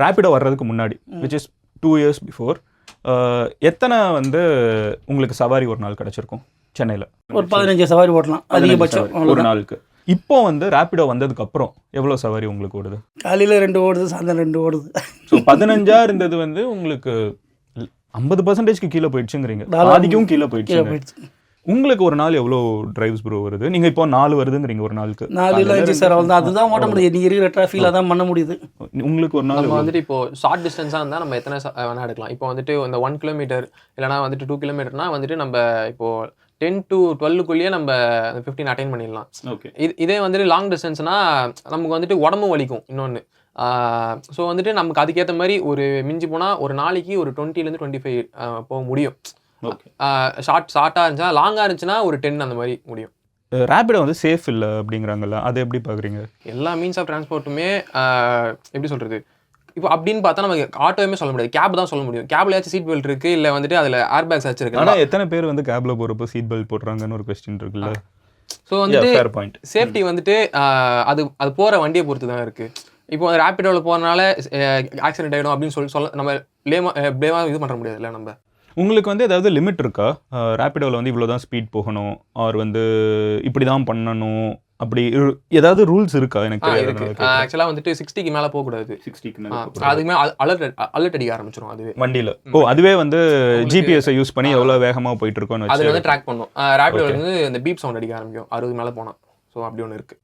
ரேபிடோ வர்றதுக்கு முன்னாடி which is 2 years before எத்தனை வந்து உங்களுக்கு சவாரி ஒரு நாள் கிடச்சிருக்கும் சென்னையில்? ஒரு 15 சவாரி ஓட்டலாம் அதிகபட்சம் ஒரு நாளுக்கு. இப்போ வந்து ரேபிடோ வந்ததுக்கு அப்புறம் எவ்வளோ சவாரி உங்களுக்கு ஓடுது? காலையில் 2 ஓடுது, சாயந்தரம் 2 ஓடுது. ஸோ 15 இருந்தது வந்து உங்களுக்கு 50% கீழே போயிடுச்சுங்கிறீங்க, பாதிக்கும் கீழே போயிடுச்சு. உங்களுக்கு ஒரு நாள் எவ்வளோ டிரைவ்ஸ் ப்ரோ வருது? நீங்கள் இப்போ 4 வருதுங்கிறீங்க ஒரு நாளுக்கு. 4 இல்லை 5 சார், அவ்வளோ அதுதான் ஓட்ட முடியுது. நீங்கள் இருக்கிற டிராஃபிக்கில் அதான் பண்ண முடியுது. உங்களுக்கு ஒரு நாள் நம்ம வந்துட்டு இப்போ ஷார்ட் டிஸ்டன்ஸாக இருந்தால் நம்ம எத்தனை வேணால் எடுக்கலாம். இப்போ வந்துட்டு இந்த 1 கிலோமீட்டர் இல்லைனா வந்துட்டு 2 கிலோமீட்டர்னா வந்துட்டு நம்ம இப்போ 10 to 12க்குள்ளேயே நம்ம 15 அட்டைன் பண்ணிடலாம். ஓகே. இதே வந்துட்டு லாங் டிஸ்டன்ஸ்னால் நமக்கு வந்துட்டு உடம்பு வலிக்கும். இன்னொன்று ஸோ வந்துட்டு நமக்கு அதுக்கேற்ற மாதிரி ஒரு மிஞ்சி போனால் ஒரு நாளைக்கு ஒரு 20 to 25 போக முடியும். ஷார்ட்டாக இருந்துச்சுன்னா, லாங்காக இருந்துச்சுன்னா ஒரு 10 அந்த மாதிரி முடியும். ரேபிடோ வந்து சேஃப் இல்லை அப்படிங்கிறாங்கல்ல, அது எப்படி பார்க்குறீங்க? எல்லா மீன்ஸ் ஆஃப் டிரான்ஸ்போர்ட்டுமே எப்படி சொல்கிறது, இப்போ அப்படின்னு பார்த்தா நமக்கு ஆட்டோவுமே சொல்ல முடியாது, கேப் தான் சொல்ல முடியும். கேப்ல ஏதாச்சும் சீட் பெல்ட் இருக்குது, இல்லை வந்துட்டு அதில் ஏர் பேக்ஸ் வச்சிருக்கு. ஆனால் எத்தனை பேர் வந்து கேப்ல போகிறப்போ சீட் பெல்ட் போடுறாங்கன்னு ஒரு கொஸ்டின் இருக்குல்ல. ஸோ வந்துட்டு சேஃப்டி வந்துட்டு அது போகிற வண்டியை பொறுத்து தான் இருக்குது. இப்போ ரேபிடோவில் போகிறனால ஆக்சிடென்ட் ஆகிடும் அப்படின்னு சொல்ல நம்ம ப்ளேமாக இது பண்ண முடியாது இல்லை. நம்ம உங்களுக்கு வந்து ஏதாவது லிமிட் இருக்கா? ரேபிடோவில் வந்து இவ்வளோ தான் ஸ்பீட் போகணும், ஆர் வந்து இப்படி தான் பண்ணணும், அப்படி ஏதாவது ரூல்ஸ் இருக்கா? எனக்கு ஆக்சுவலாக வந்துட்டு 60க்கு மேலே போகக்கூடாது. 60க்கு மேலே அதுக்கு மேலே அலர்ட் அடிக்க ஆரம்பிச்சிடும் அதுவே வண்டியில். அதுவே வந்து ஜிபிஎஸ்ஸை யூஸ் பண்ணி எவ்வளோ வேகமாக போயிட்டு இருக்கோன்னு அது வந்து ட்ராக் பண்ணும். ரேபிடோ வந்து இந்த பீப் சவுண்ட் அடிக்க ஆரம்பிக்கும் 60 மேலே போனால். ஸோ அப்படி ஒன்று இருக்குது.